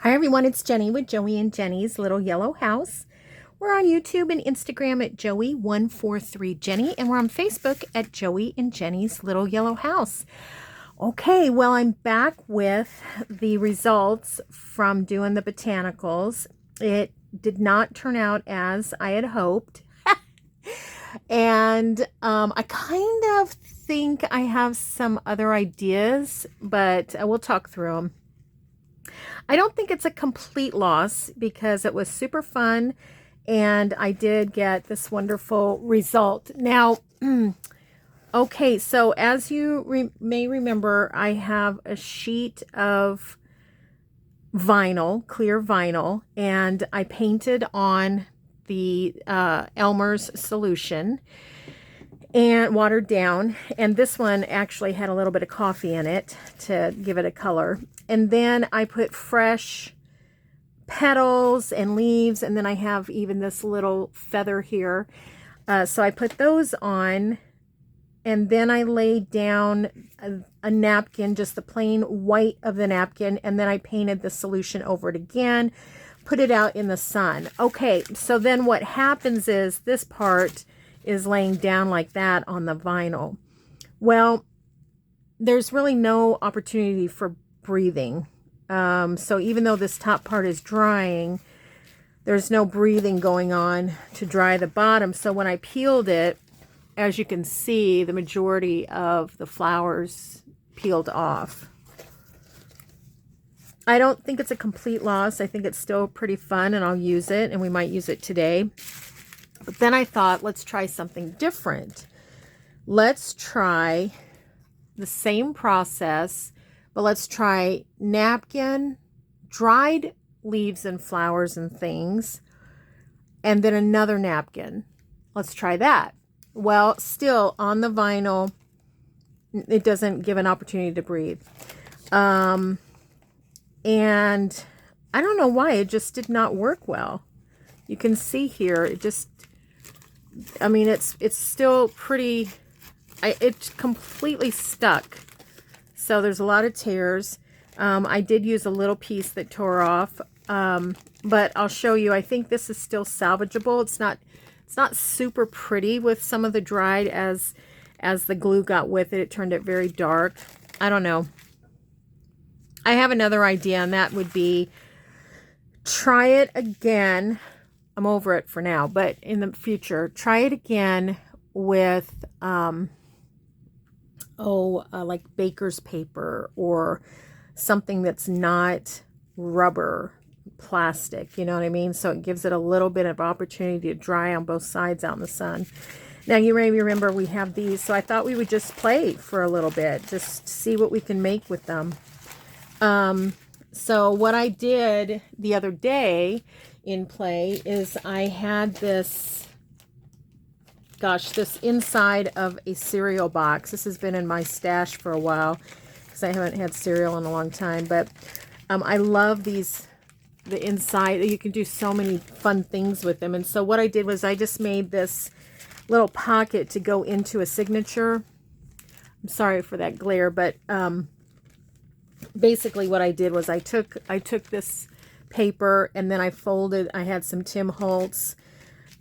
Hi everyone, it's Jenny with Joey and Jenny's Little Yellow House. We're on YouTube and Instagram at Joey143Jenny, and we're on Facebook at Joey and Jenny's Little Yellow House. Okay, well, I'm back with the results from doing the botanicals. It did not turn out as I had hoped. And I kind of think I have some other ideas, but we'll talk through them. I don't think it's a complete loss because it was super fun and I did get this wonderful result. Now, okay, so as you may remember, I have a sheet of vinyl, clear vinyl, and I painted on the Elmer's solution and watered down, and this one actually had a little bit of coffee in it to give it a color. And then I put fresh petals and leaves, and then I have even this little feather here. So I put those on, and then I laid down a napkin, just the plain white of the napkin, and then I painted the solution over it again, put it out in the sun. Okay, so then what happens is this part is laying down like that on the vinyl. Well, there's really no opportunity for breathing. So even though this top part is drying, there's no breathing going on to dry the bottom. So when I peeled it, as you can see, the majority of the flowers peeled off. I don't think it's a complete loss. I think it's still pretty fun, and I'll use it, and we might use it today. But then I thought, let's try something different. Let's try the same process, but let's try napkin, dried leaves and flowers and things, and then another napkin. Let's try that. Well, still on the vinyl, it doesn't give an opportunity to breathe. And I don't know why, it just did not work well. You can see here, it just, I mean, it's still pretty, it's completely stuck. So there's a lot of tears. I did use a little piece that tore off, but I'll show you. I think this is still salvageable. It's not super pretty with some of the dried as the glue got with it. It turned it very dark. I don't know. I have another idea, and that would be try it again. I'm over it for now, but in the future, try it again with, like baker's paper or something that's not rubber, plastic, you know what I mean? So it gives it a little bit of opportunity to dry on both sides out in the sun. Now, you may remember we have these, so I thought we would just play for a little bit, just see what we can make with them. So what I did the other day in play is I had this, this inside of a cereal box. This has been in my stash for a while because I haven't had cereal in a long time, but I love these, the inside. You can do so many fun things with them. And so what I did was I just made this little pocket to go into a signature. I'm sorry for that glare, but basically what I did was I took this paper, and then I folded, I had some Tim Holtz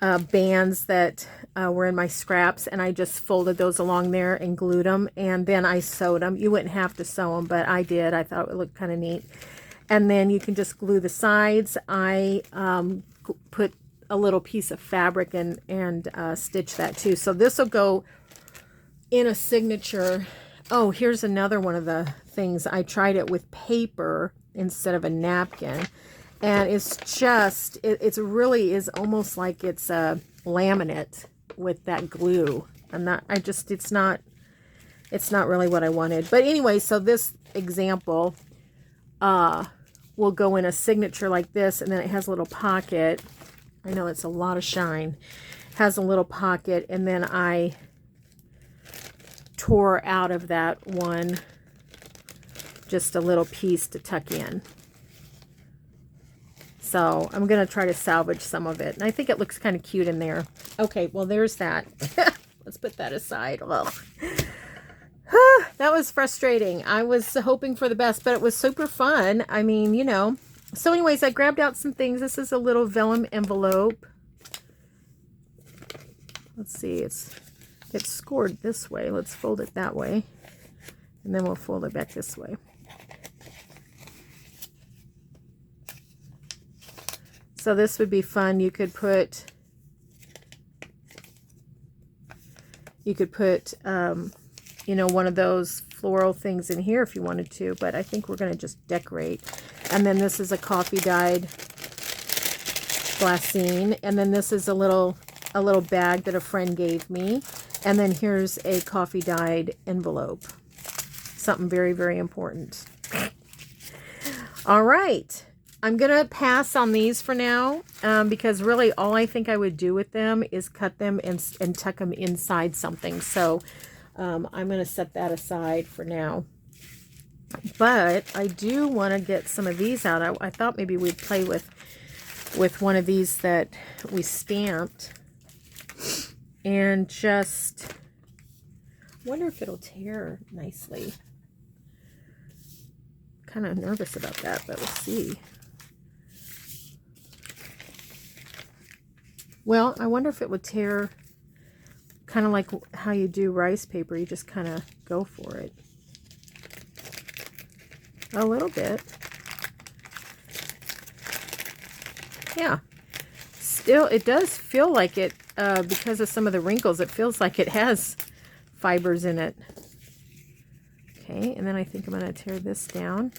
bands that were in my scraps, and I just folded those along there and glued them, and then I sewed them. You wouldn't have to sew them, but I did. I thought it looked kind of neat. And then you can just glue the sides. I put a little piece of fabric and stitch that too. So this will go in a signature. Oh, here's another one of the things. I tried it with paper instead of a napkin, and it's just, it really is almost like it's a laminate with that glue. It's not really what I wanted. But anyway, so this example will go in a signature like this, and then it has a little pocket. I know it's a lot of shine. It has a little pocket, and then I tore out of that one just a little piece to tuck in. So I'm going to try to salvage some of it. And I think it looks kind of cute in there. Okay, well, there's that. Let's put that aside. Well, that was frustrating. I was hoping for the best, but it was super fun. I mean, you know, So anyways, I grabbed out some things. This is a little vellum envelope. Let's see, it's scored this way. Let's fold it that way. And then we'll fold it back this way. So this would be fun. You could put you know, one of those floral things in here if you wanted to, but I think we're going to just decorate. And then this is a coffee dyed glassine, and then this is a little bag that a friend gave me, and then here's a coffee dyed envelope. Something very, very important. All right. I'm going to pass on these for now because really all I think I would do with them is cut them and tuck them inside something. So I'm going to set that aside for now. But I do want to get some of these out. I thought maybe we'd play with one of these that we stamped and just wonder if it'll tear nicely. Kind of nervous about that, but we'll see. Well, I wonder if it would tear kind of like how you do rice paper. You just kind of go for it. A little bit. Yeah. Still, it does feel like it, because of some of the wrinkles, it feels like it has fibers in it. Okay, and then I think I'm going to tear this down.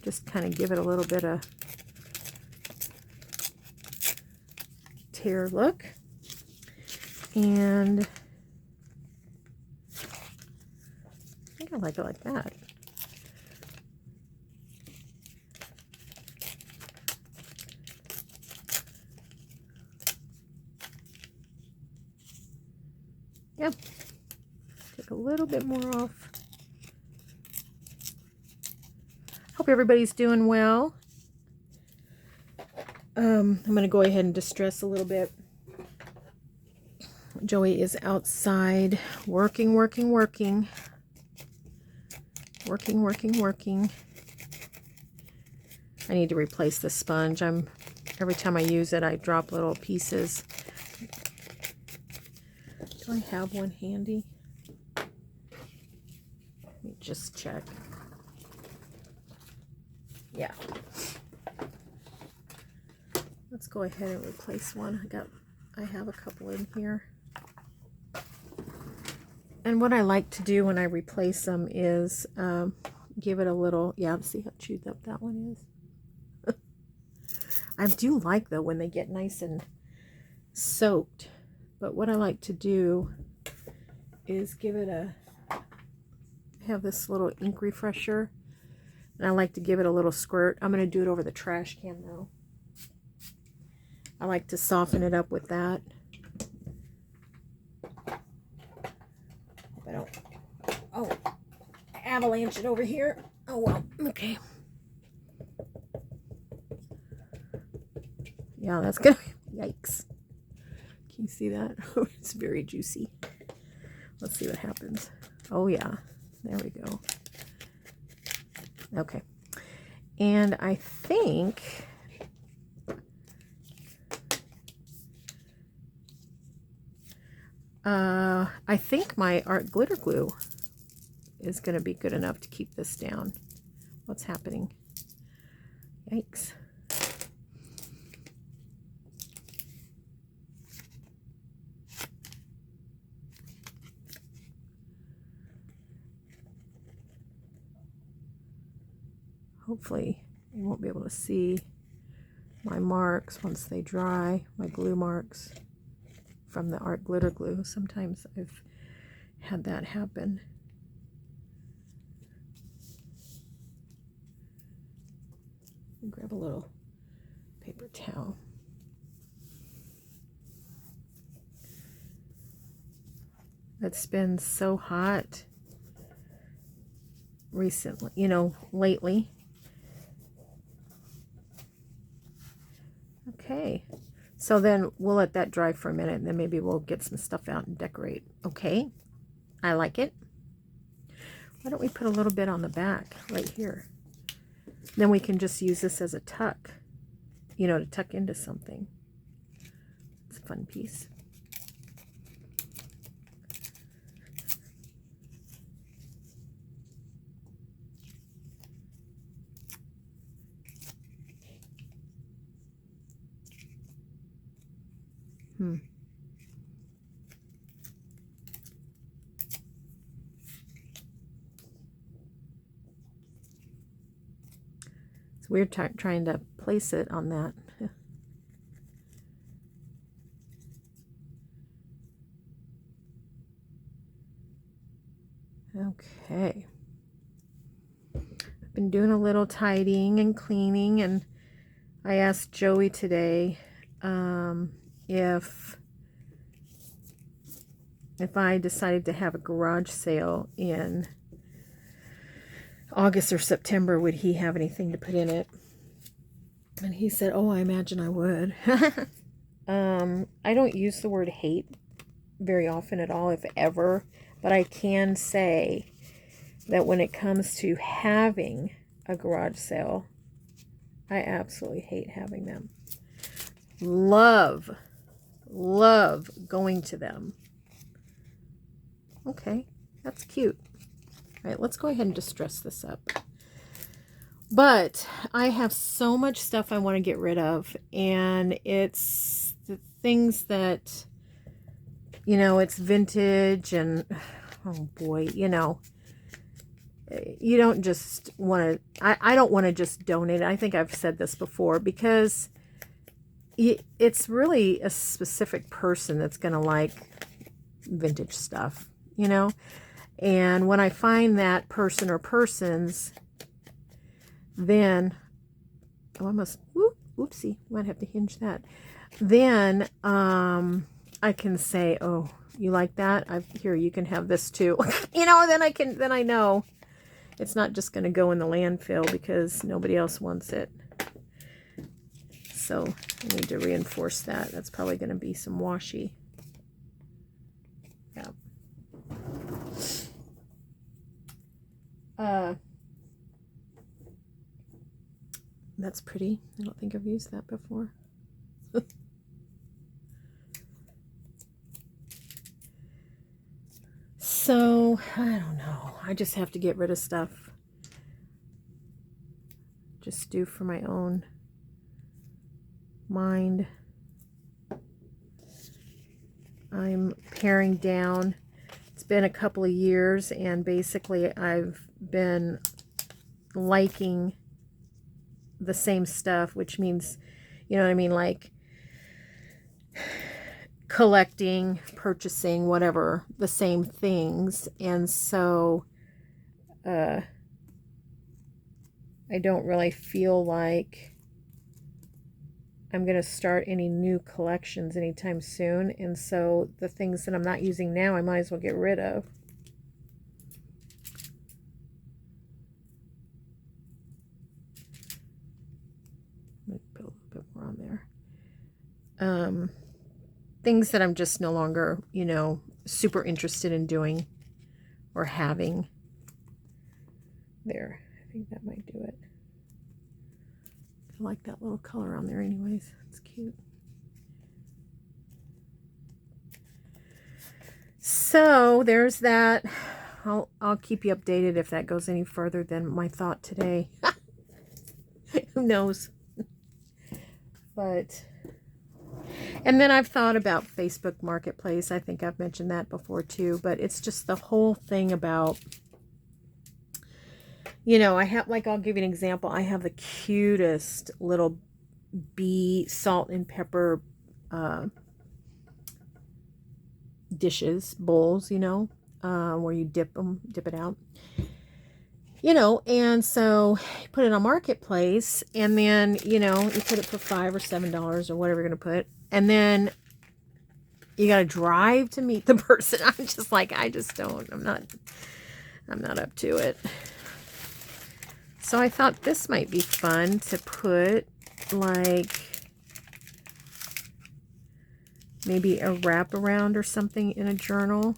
Just kind of give it a little bit of tear look. And I think I like it like that. Yep. Take a little bit more off. Hope everybody's doing well. I'm going to go ahead and distress a little bit. Joey is outside working. I need to replace the sponge. Every time I use it, I drop little pieces. Do I have one handy? Let me just check. Yeah. Let's go ahead and replace one. I have a couple in here. And what I like to do when I replace them is give it a little, yeah, see how chewed up that one is? I do like though when they get nice and soaked. But what I like to do is give it I have this little ink refresher. And I like to give it a little squirt. I'm going to do it over the trash can though. I like to soften it up with that. Hope I don't, oh, avalanche it over here. Oh well, okay. Yeah, that's gonna, yikes. Can you see that? It's very juicy. Let's see what happens. Oh yeah, there we go. Okay, and I think my art glitter glue is going to be good enough to keep this down. What's happening? Yikes. Hopefully you won't be able to see my marks once they dry, my glue marks from the art glitter glue. Sometimes I've had that happen. Grab a little paper towel. It's been so hot recently, you know, lately. Okay, so then we'll let that dry for a minute and then maybe we'll get some stuff out and decorate. Okay, I like it. Why don't we put a little bit on the back right here? Then we can just use this as a tuck, you know, to tuck into something. It's a fun piece. It's weird trying to place it on that. Okay. I've been doing a little tidying and cleaning, and I asked Joey today if I decided to have a garage sale in August or September, would he have anything to put in it? And he said, oh, I imagine I would. I don't use the word hate very often at all, if ever, but I can say that when it comes to having a garage sale, I absolutely hate having them. Love going to them. Okay, that's cute. All right, let's go ahead and just dress this up. But I have so much stuff I want to get rid of, and it's the things that, you know, it's vintage, and oh boy, you know, you don't just want to, I don't want to just donate it. I think I've said this before, because it's really a specific person that's going to like vintage stuff, you know. And when I find that person or persons, then oopsie, might have to hinge that. Then I can say, oh, you like that? Here, you can have this too. You know, then I know it's not just going to go in the landfill because nobody else wants it. So I need to reinforce that. That's probably going to be some washi. Yeah. That's pretty. I don't think I've used that before. So, I don't know. I just have to get rid of stuff. Just do for my own mind. I'm paring down. It's been a couple of years, and basically I've been liking the same stuff, which means, you know what I mean, like collecting, purchasing, whatever, the same things. And so I don't really feel like I'm going to start any new collections anytime soon. And so the things that I'm not using now, I might as well get rid of. Put a little bit more on there. Things that I'm just no longer, you know, super interested in doing or having. There, I think that might do it. I like that little color on there anyways. It's cute. So there's that. I'll keep you updated if that goes any further than my thought today. Who knows? But, and then I've thought about Facebook Marketplace. I think I've mentioned that before too, but it's just the whole thing about, you know, I have, like, I'll give you an example. I have the cutest little bee salt and pepper dishes, bowls, you know, where you dip it out. You know, and so you put it on Marketplace, and then, you know, you put it for $5 or $7 or whatever you're going to put. And then you got to drive to meet the person. I'm just like, I'm not up to it. So I thought this might be fun to put, like, maybe a wraparound or something in a journal.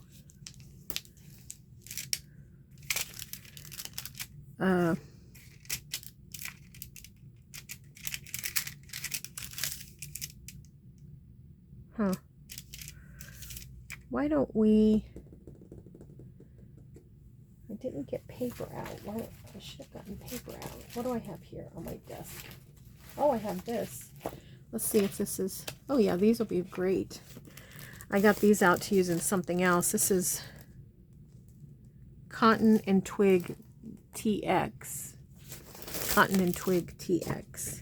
why don't we, I didn't get paper out. Why, I should have gotten paper out. What do I have here on my desk? Oh, I have this. Let's see if this is, oh yeah, these will be great. I got these out to use in something else. This is Cotton and Twig TX. Cotton and Twig TX.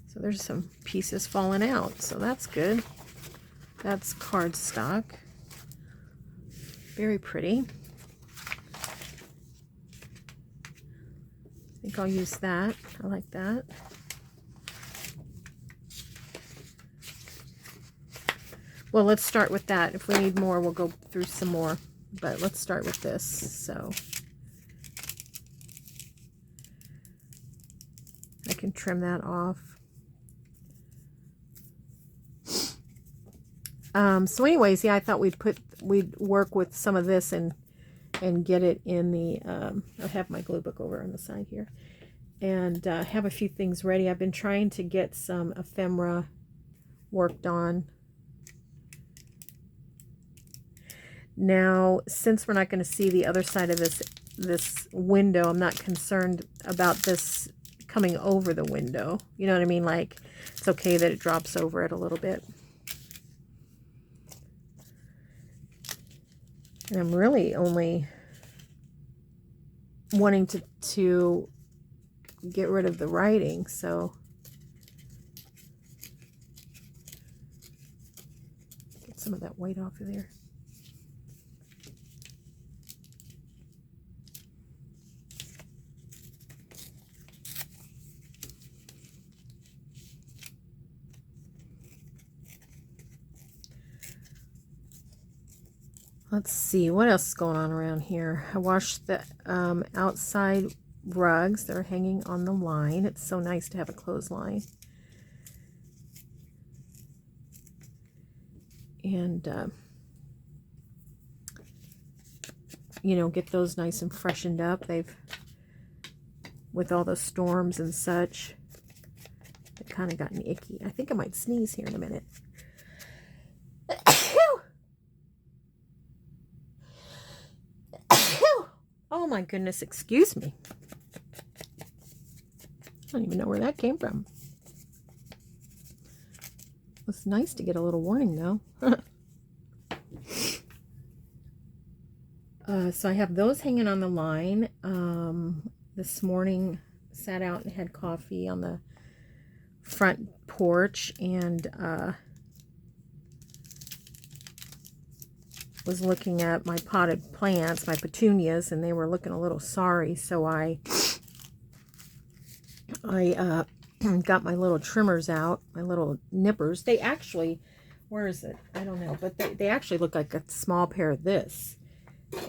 So there's some pieces falling out, so that's good. That's cardstock. Very pretty. I think I'll use that. I like that. Well, let's start with that. If we need more, we'll go through some more. But let's start with this. So I can trim that off. So anyways, yeah, I thought we'd work with some of this and get it in the, I have my glue book over on the side here, and have a few things ready. I've been trying to get some ephemera worked on. Now, since we're not going to see the other side of this window, I'm not concerned about this coming over the window. You know what I mean? Like, it's okay that it drops over it a little bit. And I'm really only wanting to get rid of the writing, so get some of that white off of there. Let's see, what else is going on around here? I washed the outside rugs that are hanging on the line. It's so nice to have a clothesline. And, you know, get those nice and freshened up. With all the storms and such, they've kind of gotten icky. I think I might sneeze here in a minute. Oh my goodness, excuse me. I don't even know where that came from. It's nice to get a little warning though. So I have those hanging on the line. This morning sat out and had coffee on the front porch, and was looking at my potted plants, my petunias, and they were looking a little sorry, so I got my little trimmers out, my little nippers. They actually, where is it? I don't know, but they actually look like a small pair of this.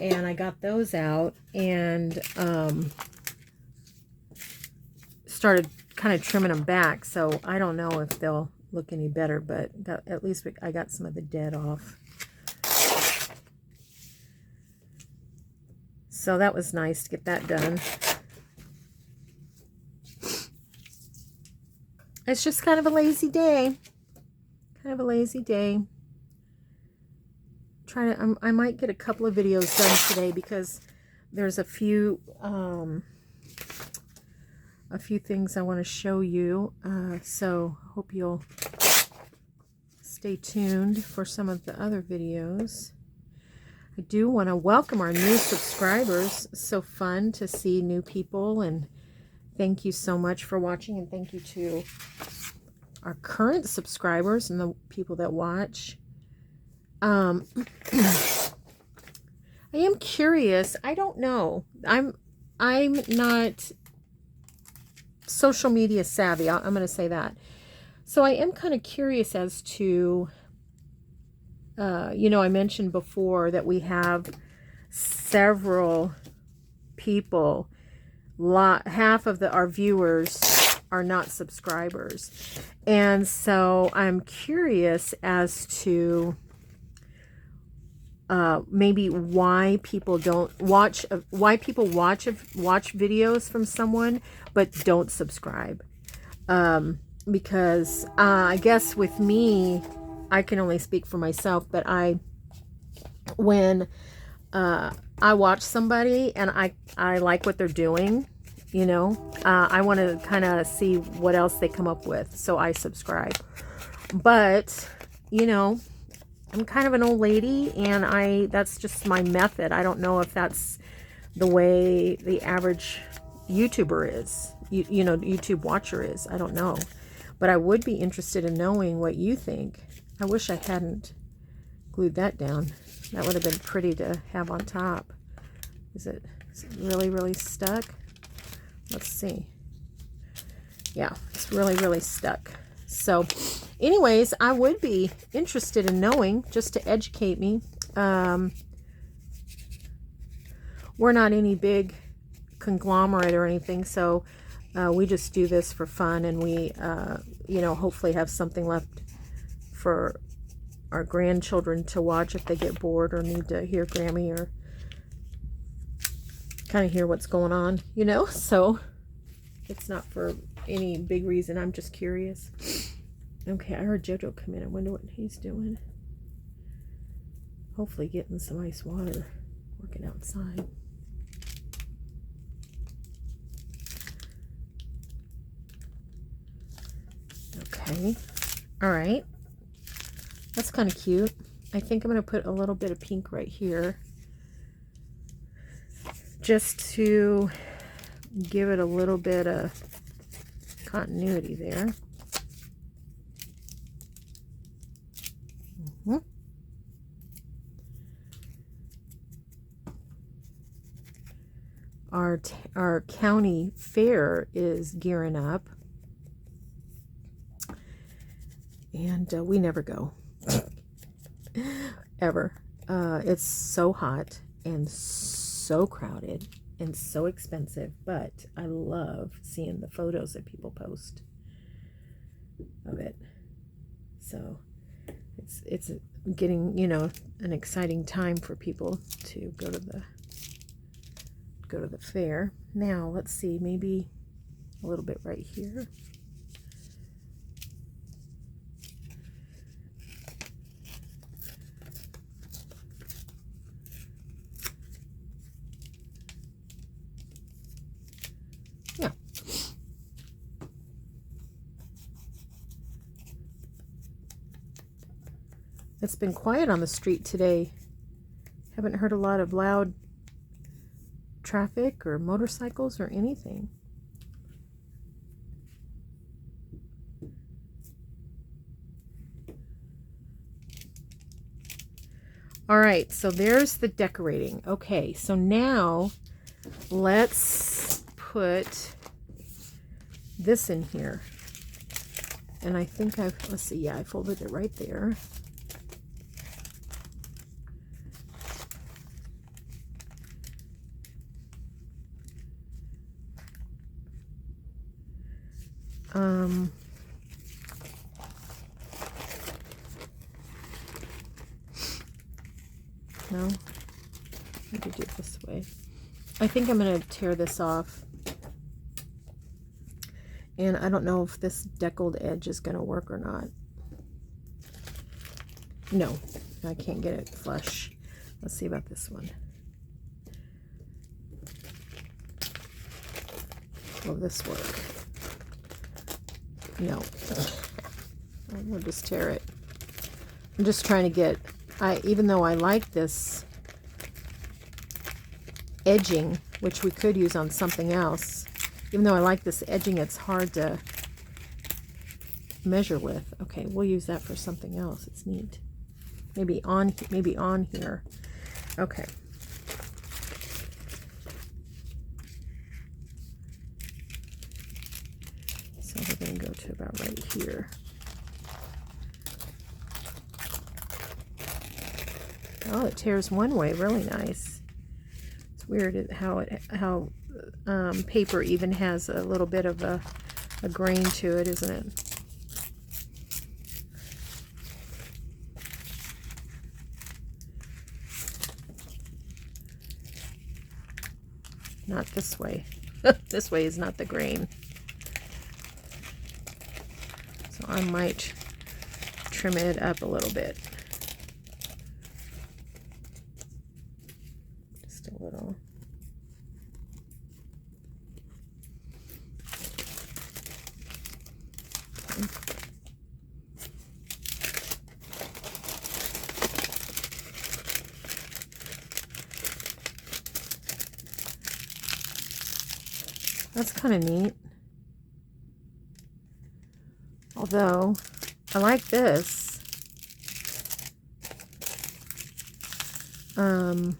And I got those out and started kind of trimming them back, so I don't know if they'll look any better, but at least I got some of the dead off. So that was nice to get that done. It's just kind of a lazy day. Kind of a lazy day. I might get a couple of videos done today because there's a few things I want to show you. So hope you'll stay tuned for some of the other videos. I do want to welcome our new subscribers. It's so fun to see new people, and thank you so much for watching, and thank you to our current subscribers and the people that watch. I am curious. I don't know. I'm not social media savvy. I'm going to say that. So I am kind of curious as to you know, I mentioned before that we have several people, half of our viewers are not subscribers. And so I'm curious as to maybe why people don't watch, why people watch videos from someone but don't subscribe. Because I guess with me, I can only speak for myself, but I when I watch somebody and I like what they're doing, you know, I want to kind of see what else they come up with, so I subscribe. But, you know, I'm kind of an old lady, and that's just my method. I don't know if that's the way the average YouTuber is, you know, YouTube watcher is. I don't know. But I would be interested in knowing what you think. I wish I hadn't glued that down. That would have been pretty to have on top. Is it really, really stuck? Let's see. Yeah, it's really, really stuck. So anyways, I would be interested in knowing, just to educate me. We're not any big conglomerate or anything, so we just do this for fun, and we, you know, hopefully have something left for our grandchildren to watch if they get bored or need to hear Grammy or kind of hear what's going on, you know. So it's not for any big reason. I'm just curious. Okay, I heard Jojo come in. I wonder what he's doing. Hopefully getting some ice water, working outside. Okay, all right. That's kind of cute. I think I'm going to put a little bit of pink right here, just to give it a little bit of continuity there. Our county fair is gearing up, and we never go. Ever. It's so hot and so crowded and so expensive, but I love seeing the photos that people post of it. So it's getting, you know, an exciting time for people to go to the fair. Now let's see, maybe a little bit right here. Yeah. It's been quiet on the street today. Haven't heard a lot of loud traffic or motorcycles or anything. All right, so there's the decorating. Okay, so now let's put this in here. And I think let's see, yeah, I folded it right there. No, I could do it this way. I think I'm going to tear this off. And I don't know if this deckled edge is going to work or not. No, I can't get it flush. Let's see about this one. Will this work? No. We'll just tear it. I'm just trying to get, even though I like this edging, which we could use on something else, even though I like this edging, it's hard to measure with. Okay, we'll use that for something else. It's neat. Maybe on here. Okay. So we're going to go to about right here. Oh, it tears one way, really nice. It's weird how paper even has a little bit of a grain to it, isn't it? Not this way. This way is not the grain. So I might trim it up a little bit. time. That's kind of neat. Although, I like this. I'm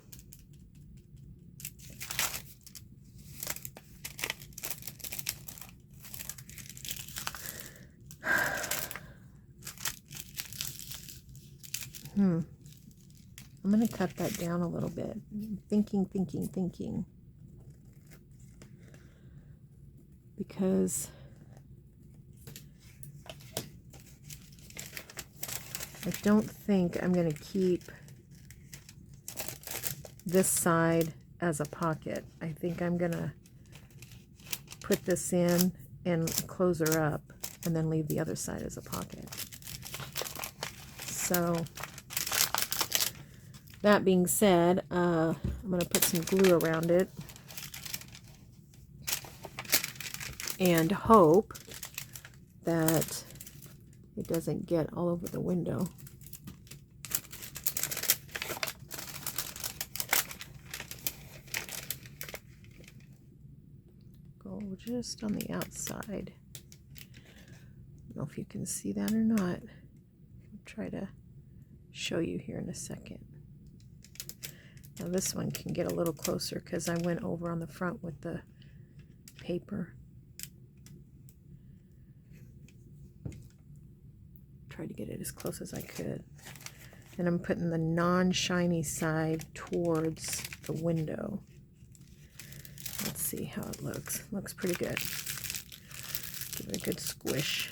going to cut that down a little bit. Thinking. Because I don't think I'm going to keep this side as a pocket. I think I'm going to put this in and close her up and then leave the other side as a pocket. So that being said, I'm going to put some glue around it and hope that it doesn't get all over the window. Go just on the outside. I don't know if you can see that or not. I'll try to show you here in a second. Now this one can get a little closer because I went over on the front with the paper. Tried to get it as close as I could. And I'm putting the non-shiny side towards the window. Let's see how it looks. Looks pretty good. Give it a good squish.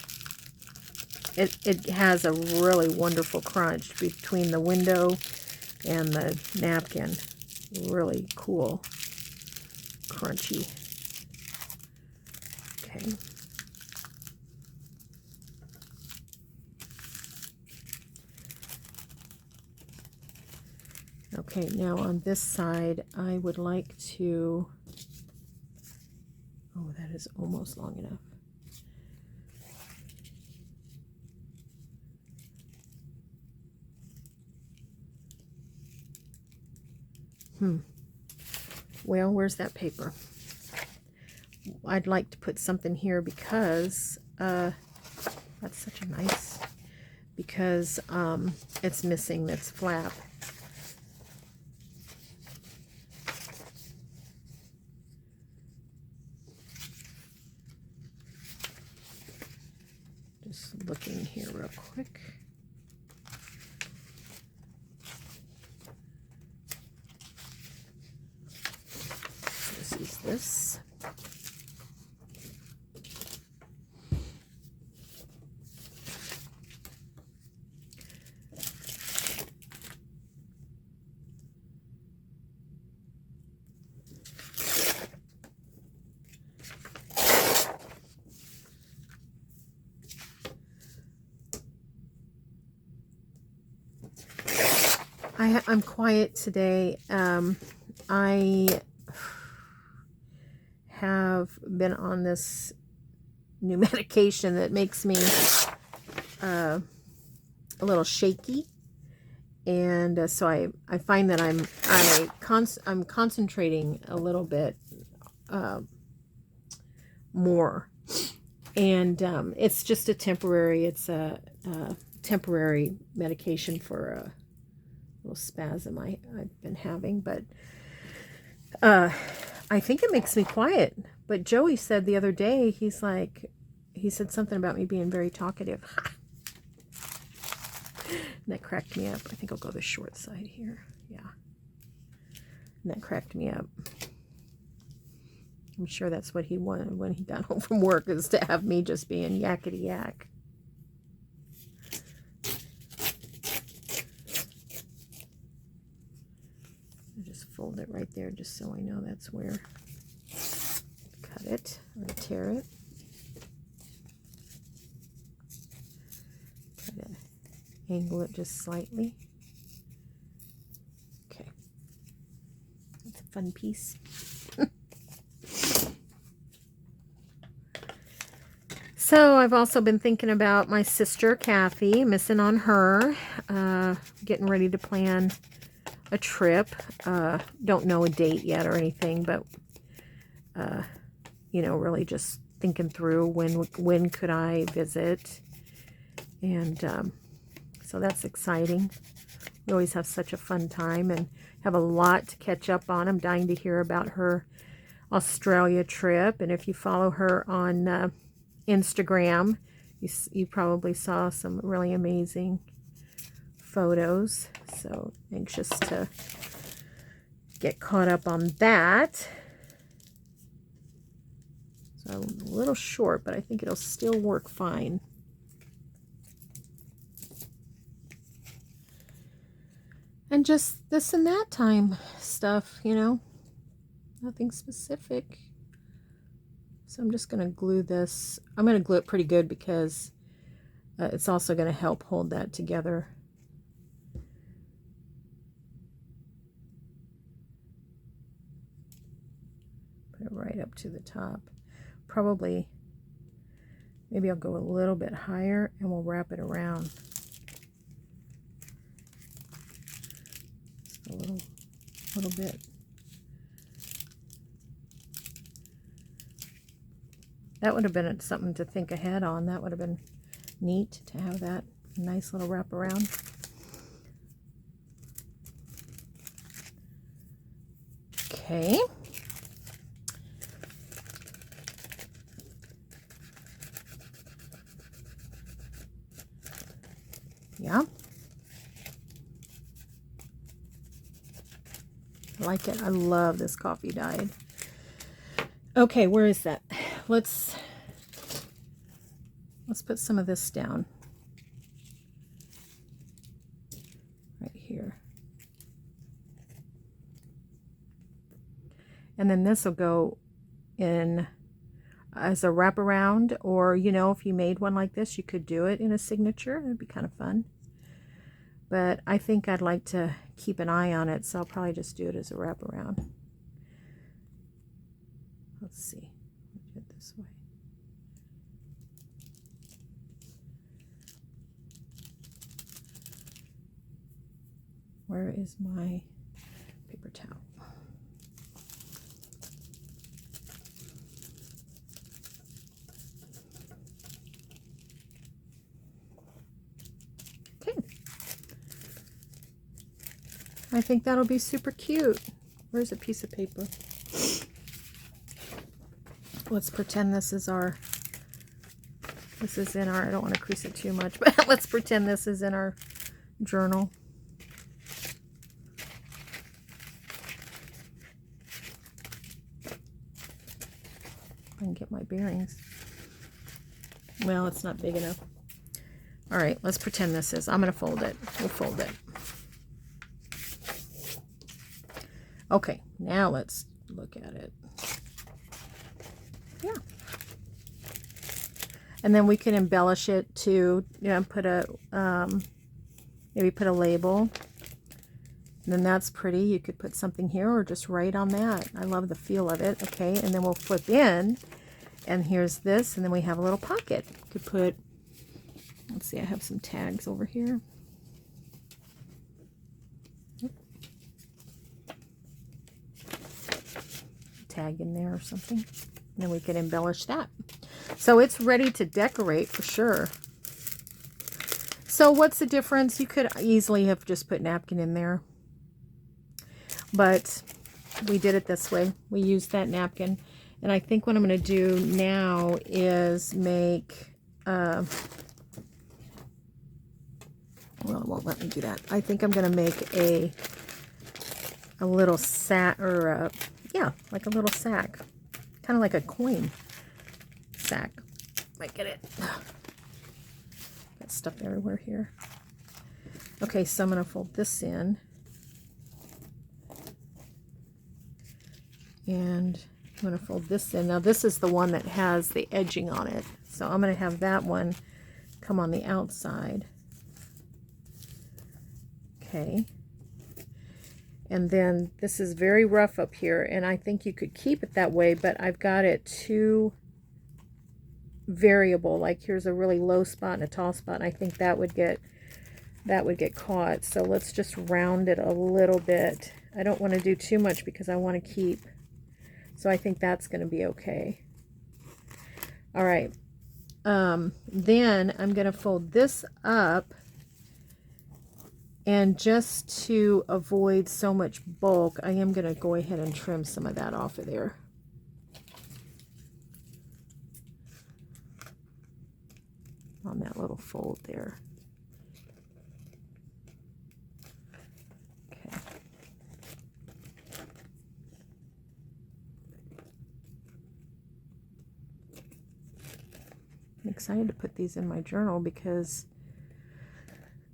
It has a really wonderful crunch between the window and the napkin. Really cool. Crunchy. Okay. Okay, now on this side, I would like to... Oh, that is almost long enough. Well, where's that paper? I'd like to put something here because that's such a nice, because it's missing this flap. Just looking here real quick. This is this. I'm quiet today. I have been on this new medication that makes me a little shaky, and so I find that I'm concentrating a little bit more, and it's just a temporary. It's a temporary medication for a little spasm I've been having, but I think it makes me quiet. But Joey said the other day, he said something about me being very talkative. And that cracked me up. I think I'll go the short side here. Yeah. And that cracked me up. I'm sure that's what he wanted when he got home from work, is to have me just being yakety yak. Fold it right there just so I know that's where. Cut it or tear it. Try to angle it just slightly. Okay. That's a fun piece. So I've also been thinking about my sister, Kathy, missing on her, getting ready to plan a trip. Don't know a date yet or anything, but, you know, really just thinking through when could I visit. And so that's exciting. We always have such a fun time and have a lot to catch up on. I'm dying to hear about her Australia trip. And if you follow her on Instagram, you probably saw some really amazing photos. So anxious to get caught up on that. So a little short, but I think it'll still work fine. And just this and that time stuff, you know, nothing specific. So I'm just going to glue this. I'm going to glue it pretty good because it's also going to help hold that together. Put it right up to the top. Probably, maybe I'll go a little bit higher and we'll wrap it around. Just a little bit. That would have been something to think ahead on. That would have been neat to have that nice little wrap around. Okay. Yeah. I like it. I love this coffee dyed. Okay, where is that? Let's put some of this down. Right here. And then this will go in as a wraparound, or, you know, if you made one like this, you could do it in a signature. It'd be kind of fun. But I think I'd like to keep an eye on it, so I'll probably just do it as a wraparound. Let's see. Do it this way. Where is my paper towel? Okay. I think that'll be super cute. Where's a piece of paper? Let's pretend this is in our, I don't want to crease it too much, but let's pretend this is in our journal. I can get my bearings. Well, it's not big enough. All right, let's pretend this is. I'm going to fold it. We'll fold it. Okay, now let's look at it. Yeah. And then we can embellish it to, you know, put a, maybe put a label. And then that's pretty. You could put something here or just write on that. I love the feel of it. Okay, and then we'll flip in. And here's this, and then we have a little pocket. You could put, let's see, I have some tags over here. Tag in there or something. And then we can embellish that. So it's ready to decorate for sure. So what's the difference? You could easily have just put napkin in there. But we did it this way. We used that napkin. And I think what I'm going to do now is make, well, it won't let me do that. I think I'm going to make a little sack, or yeah, like a little sack. Kind of like a coin sack. Might get it. Got stuff everywhere here. Okay, so I'm going to fold this in. And I'm going to fold this in. Now this is the one that has the edging on it. So I'm going to have that one come on the outside. Okay. And then this is very rough up here, and I think you could keep it that way, but I've got it too variable. Like here's a really low spot and a tall spot, and I think that would get caught. So let's just round it a little bit. I don't want to do too much because I want to keep, so I think that's going to be okay. All right. Then I'm going to fold this up, and just to avoid so much bulk, I am going to go ahead and trim some of that off of there. On that little fold there. Okay. I'm excited to put these in my journal because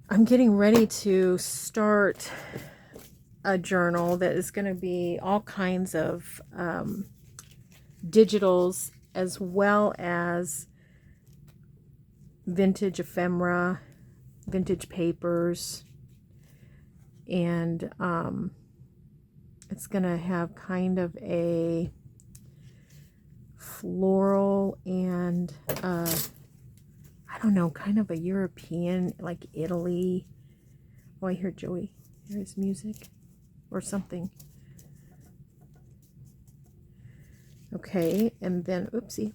I'm getting ready to start a journal that is going to be all kinds of digitals, as well as vintage ephemera, vintage papers, and it's going to have kind of a floral and I don't know, kind of a European, like Italy. Oh, I hear Joey. Hear his music or something. Okay, and then, oopsie.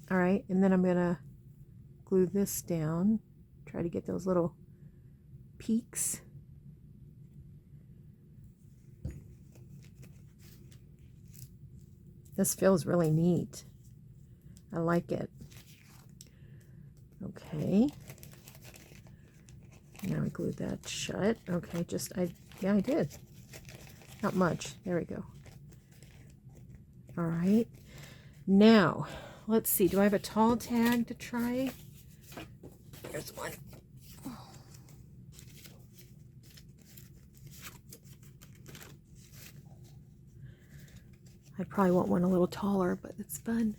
All right, and then I'm going to glue this down. Try to get those little peaks. This feels really neat. I like it. Okay. Now I glued that shut. Okay, yeah, I did. Not much. There we go. All right. Now, let's see. Do I have a tall tag to try? Here's one. I probably want one a little taller, but it's fun.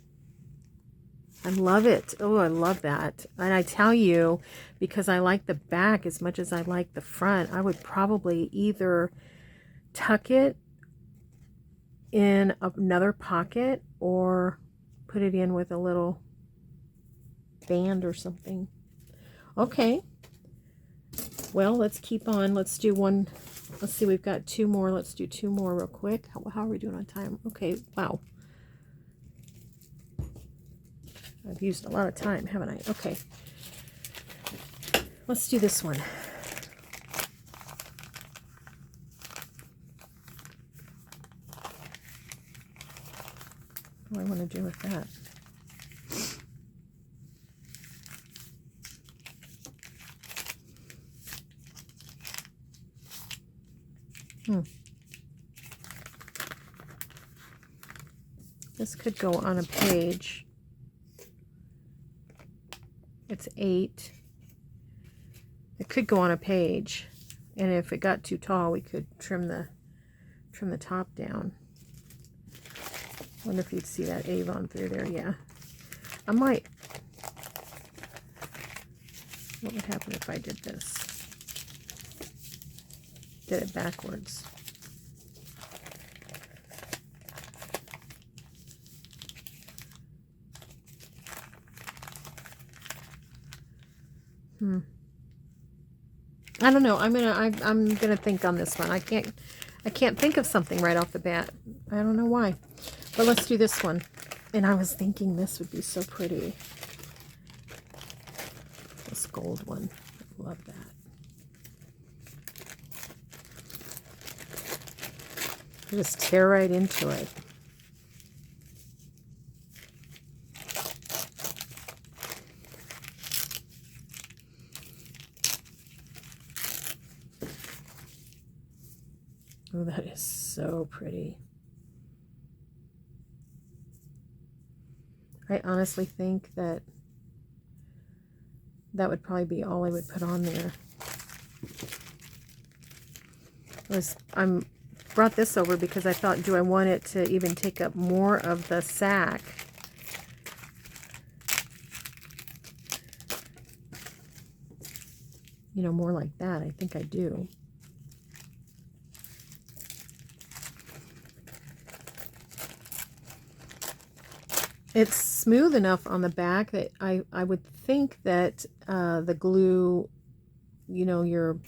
I love it. Oh, I love that. And I tell you, because I like the back as much as I like the front, I would probably either tuck it in another pocket or put it in with a little band or something. Okay. Well, let's keep on. Let's do one. Let's see, we've got two more. Let's do two more real quick. How are we doing on time? Okay, wow. I've used a lot of time, haven't I? Okay. Let's do this one. What do I want to do with that? This could go on a page. It's 8. It could go on a page, and if it got too tall, we could trim the top down. Wonder if you'd see that Avon through there. Yeah, I might. What would happen if I did this? Did it backwards. I don't know. I'm gonna think on this one. I can't think of something right off the bat. I don't know why. But let's do this one. And I was thinking this would be so pretty. This gold one. I love that. Just tear right into it. Oh, that is so pretty. I honestly think that would probably be all I would put on there. I brought this over because I thought, do I want it to even take up more of the sack? You know, more like that. I think I do. It's smooth enough on the back that I would think that the glue, you know,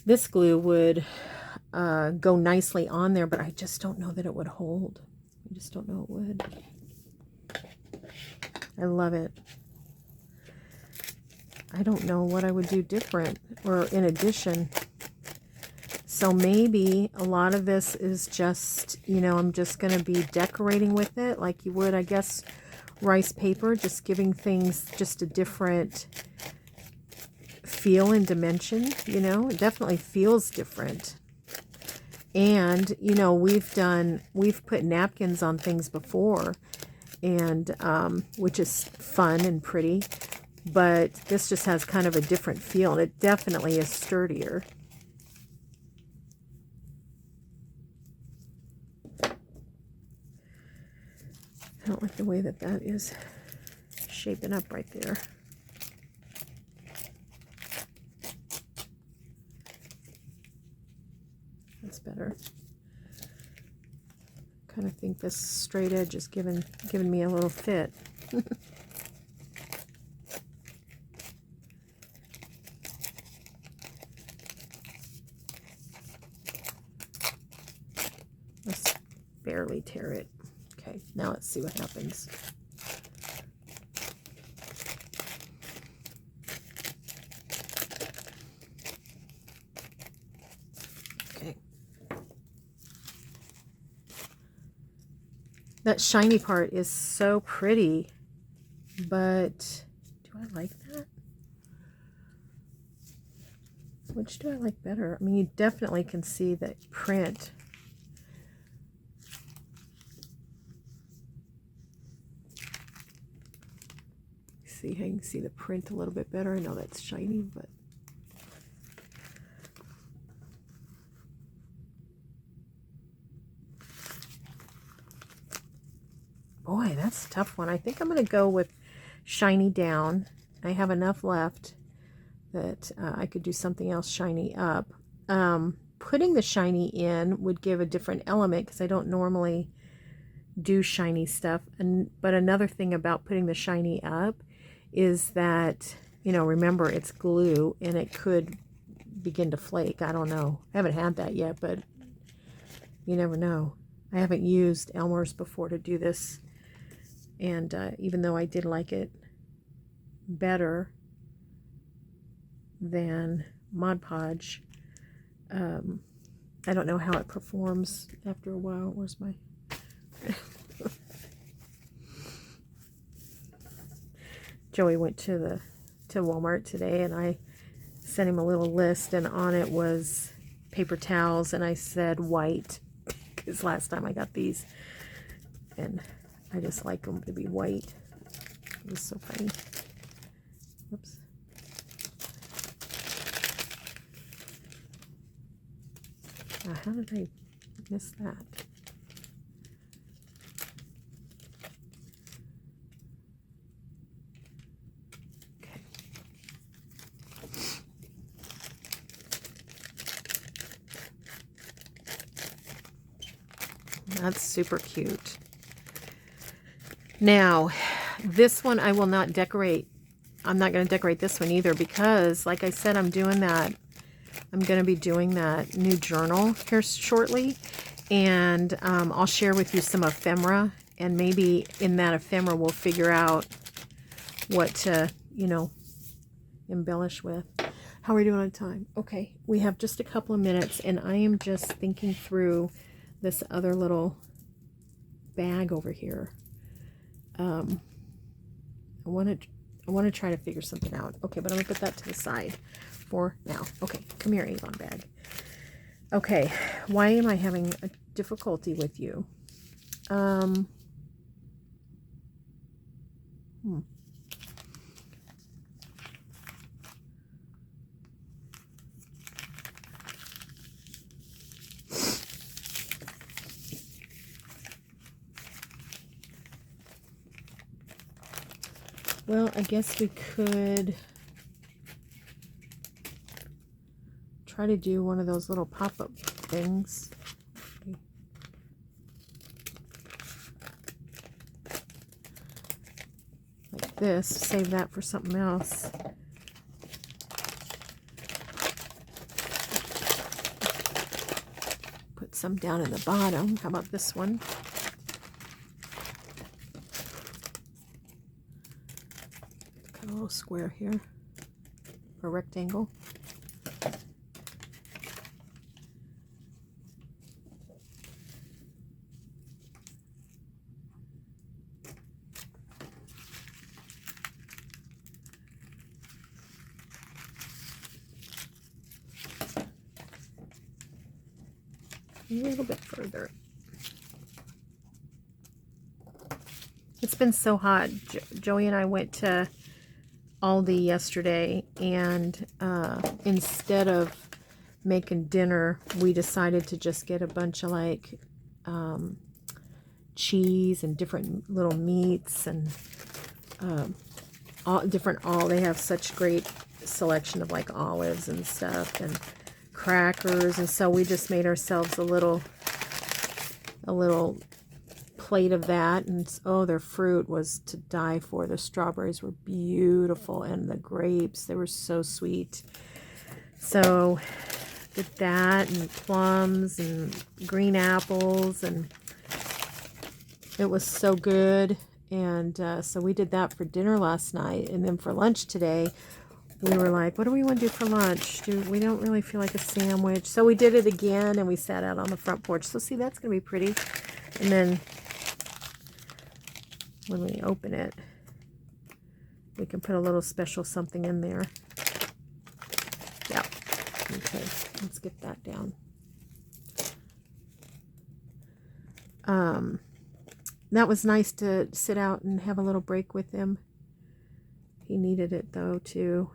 this glue would go nicely on there, but I just don't know that it would hold. I just don't know it would. I love it. I don't know what I would do different or in addition. So maybe a lot of this is just, you know, I'm just going to be decorating with it like you would, I guess, rice paper, just giving things just a different feel and dimension, you know. It definitely feels different. And, you know, we've put napkins on things before, and which is fun and pretty, but this just has kind of a different feel, and it definitely is sturdier. I don't like the way that that is shaping up right there. That's better. Kind of think this straight edge is giving me a little fit. Let's barely tear it. Okay, now let's see what happens. Okay. That shiny part is so pretty, but do I like that? Which do I like better? I mean, you definitely can see that print. See how you can see the print a little bit better. I know that's shiny, but boy, that's a tough one. I think I'm going to go with shiny down. I have enough left that I could do something else shiny up. Putting the shiny in would give a different element because I don't normally do shiny stuff. But another thing about putting the shiny up is that, you know, remember it's glue and it could begin to flake. I don't know. I haven't had that yet, but you never know. I haven't used Elmer's before to do this, and even though I did like it better than Mod Podge, I don't know how it performs after a while. Where's my Joey went to Walmart today, and I sent him a little list, and on it was paper towels, and I said white because last time I got these, and I just like them to be white. It was so funny. Whoops. How did I miss that? Okay. That's super cute. Now, this one I will not decorate. I'm not going to decorate this one either because, like I said, I'm going to be doing that new journal here shortly, and I'll share with you some ephemera, and maybe in that ephemera we'll figure out what to, you know, embellish with. How are we doing on time? Okay, we have just a couple of minutes, and I am just thinking through this other little bag over here. I want to try to figure something out. Okay, but I'm going to put that to the side for now. Okay, come here, Avon bag. Okay, why am I having a difficulty with you? Well, I guess we could try to do one of those little pop-up things. this, save that for something else. Put some down in the bottom. How about this one? Cut a little square here, or rectangle. A little bit further. It's been so hot. Joey and I went to Aldi yesterday, and instead of making dinner, we decided to just get a bunch of like cheese and different little meats and all different. They have such great selection of like olives and stuff and crackers, and so we just made ourselves a little plate of that. And oh, their fruit was to die for. The strawberries were beautiful, and the grapes, they were so sweet. So did that, and plums and green apples, and it was so good. And so we did that for dinner last night, and then for lunch today we were like, what do we want to do for lunch? We don't really feel like a sandwich. So we did it again, and we sat out on the front porch. So see, that's going to be pretty. And then when we open it, we can put a little special something in there. Yeah. Okay, let's get that down. That was nice to sit out and have a little break with him. He needed it though too.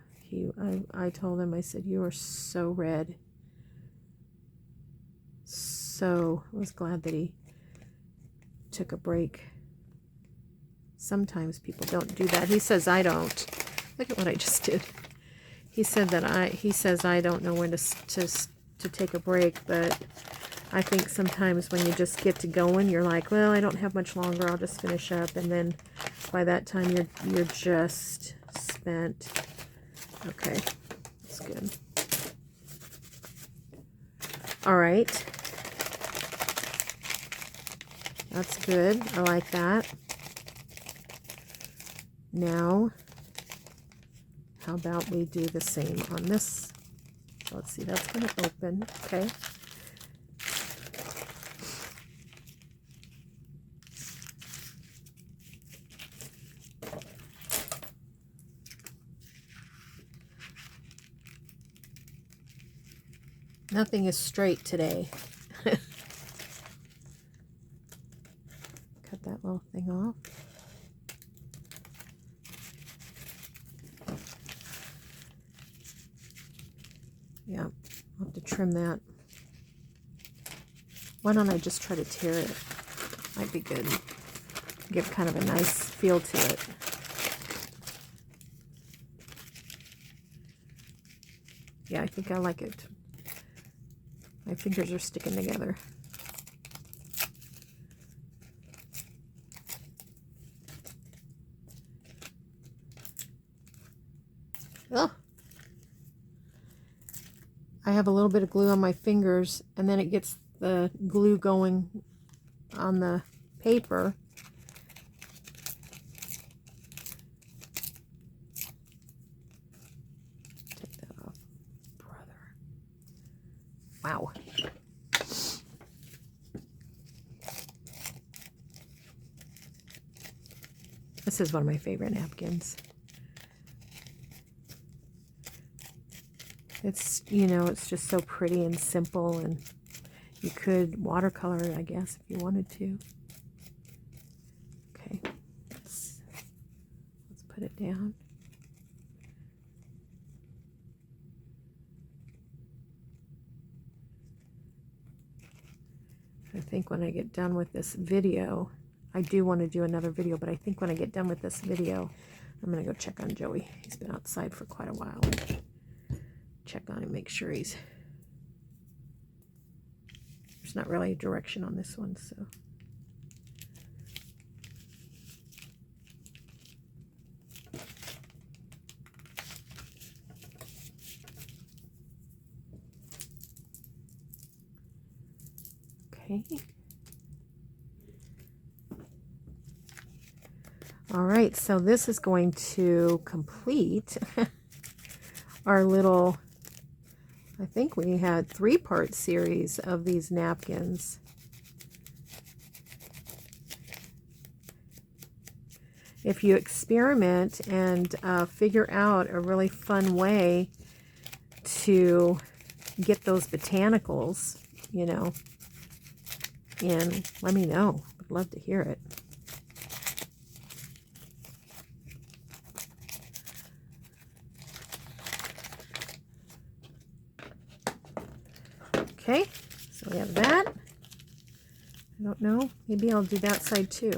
I told him, I said, you are so red. So I was glad that he took a break. Sometimes people don't do that. He says I don't. Look at what I just did. He said that he says I don't know when to take a break, but I think sometimes when you just get to going, you're like, well, I don't have much longer. I'll just finish up, and then by that time you're just spent. Okay, that's good. All right, that's good. I like that. Now, how about we do the same on this? So let's see, that's going to open. Okay. Nothing is straight today. Cut that little thing off. Yeah, I'll have to trim that. Why don't I just try to tear it? Might be good. Give kind of a nice feel to it. Yeah, I think I like it. My fingers are sticking together. Oh. I have a little bit of glue on my fingers, and then it gets the glue going on the paper. Take that off, brother. Wow. This is one of my favorite napkins. It's, you know, it's just so pretty and simple, and you could watercolor it, I guess, if you wanted to. Okay, let's put it down. I think when I get done with this video, I do want to do another video, but I think when I get done with this video, I'm going to go check on Joey. He's been outside for quite a while. Check on him, make sure he's... There's not really a direction on this one, so... Okay. All right, so this is going to complete our little, I think we had 3-part series of these napkins. If you experiment and figure out a really fun way to get those botanicals, you know, and let me know. I'd love to hear it. Okay, so we have that. I don't know, maybe I'll do that side too.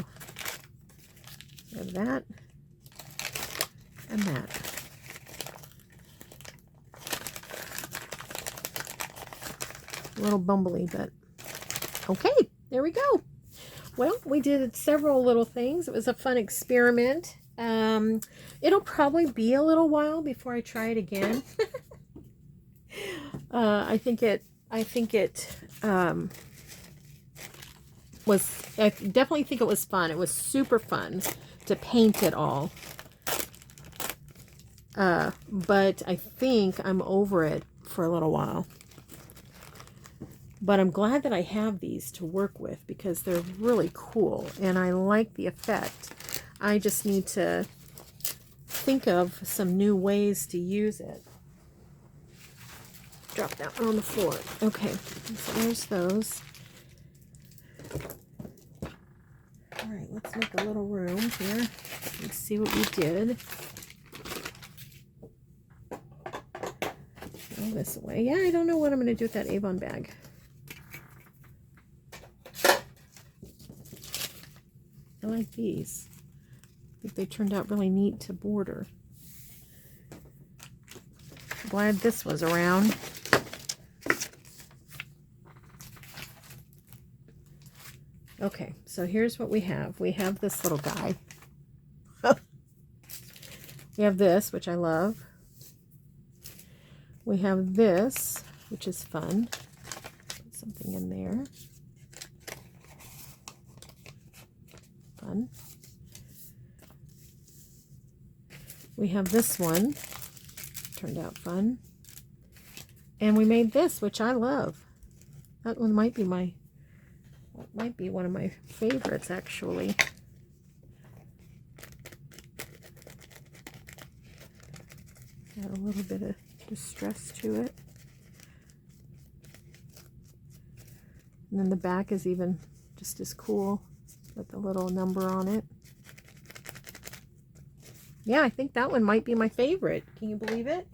We have that and that. A little bumbly, but okay, there we go. Well, we did several little things. It was a fun experiment. It'll probably be a little while before I try it again. I definitely think it was fun. It was super fun to paint it all. But I think I'm over it for a little while. But I'm glad that I have these to work with because they're really cool and I like the effect. I just need to think of some new ways to use it. Drop that one on the floor. Okay, so there's those. All right, let's make a little room here. Let's see what we did. Throw this away. Yeah, I don't know what I'm going to do with that Avon bag. I like these. I think they turned out really neat to border. Glad this was around. Okay, so here's what we have. We have this little guy. We have this, which I love. We have this, which is fun. Put something in there. Fun. We have this one. Turned out fun. And we made this, which I love. That one might be one of my favorites, actually. Got a little bit of distress to it. And then the back is even just as cool with the little number on it. Yeah, I think that one might be my favorite. Can you believe it?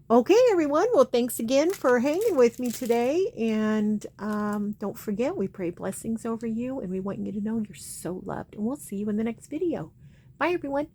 Okay, everyone. Well, thanks again for hanging with me today. And don't forget, we pray blessings over you. And we want you to know you're so loved. And we'll see you in the next video. Bye, everyone.